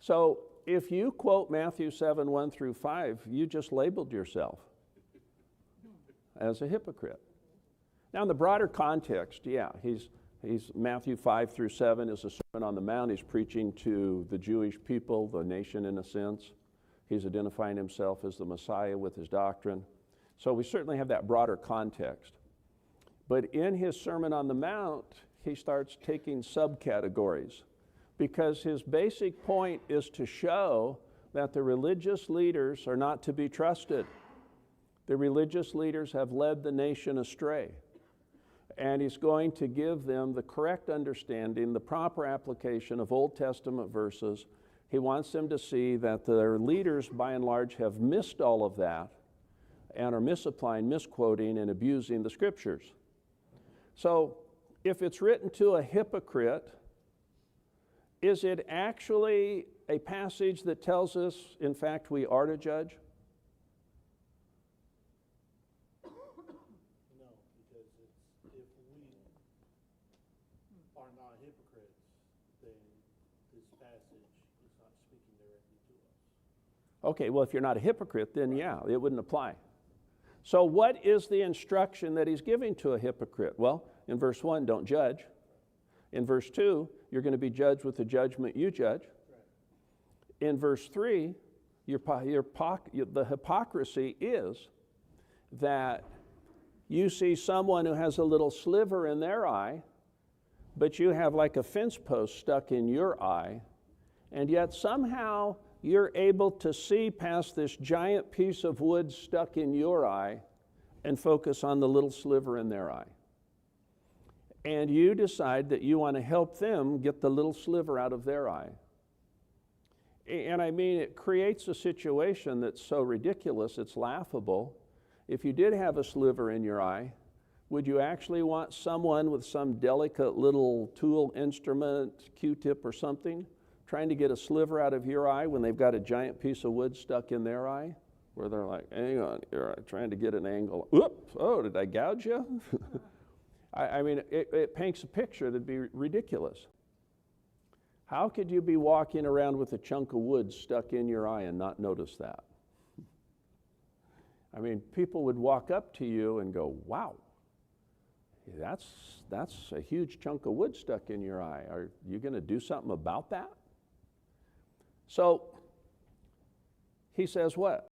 So if you quote Matthew 7, 1 through 5, you just labeled yourself as a hypocrite. Now in the broader context, yeah, he's Matthew 5 through 7 is a Sermon on the Mount. He's preaching to the Jewish people, the nation in a sense. He's identifying himself as the Messiah with his doctrine. So we certainly have that broader context. But in his Sermon on the Mount, he starts taking subcategories because his basic point is to show that the religious leaders are not to be trusted. The religious leaders have led the nation astray. And he's going to give them the correct understanding, the proper application of Old Testament verses. He wants them to see that their leaders, by and large, have missed all of that and are misapplying, misquoting, and abusing the Scriptures. So if it's written to a hypocrite, is it actually a passage that tells us, in fact, we are to judge? No, because if we are not hypocrites, then this passage is not speaking directly to us. Okay, well, if you're not a hypocrite, then yeah, it wouldn't apply. So what is the instruction that he's giving to a hypocrite? Well, in verse 1, don't judge. In verse 2, you're going to be judged with the judgment you judge. Right. In verse 3, the hypocrisy is that you see someone who has a little sliver in their eye, but you have like a fence post stuck in your eye, and yet somehow you're able to see past this giant piece of wood stuck in your eye and focus on the little sliver in their eye. And you decide that you want to help them get the little sliver out of their eye. And I mean, it creates a situation that's so ridiculous, it's laughable. If you did have a sliver in your eye, would you actually want someone with some delicate little tool instrument, Q-tip or something, trying to get a sliver out of your eye when they've got a giant piece of wood stuck in their eye? Where they're like, hang on, you're trying to get an angle. Oops, oh, did I gouge you? I mean, it paints a picture that'd be ridiculous. How could you be walking around with a chunk of wood stuck in your eye and not notice that? I mean, people would walk up to you and go, wow, that's a huge chunk of wood stuck in your eye. Are you going to do something about that? So he says what?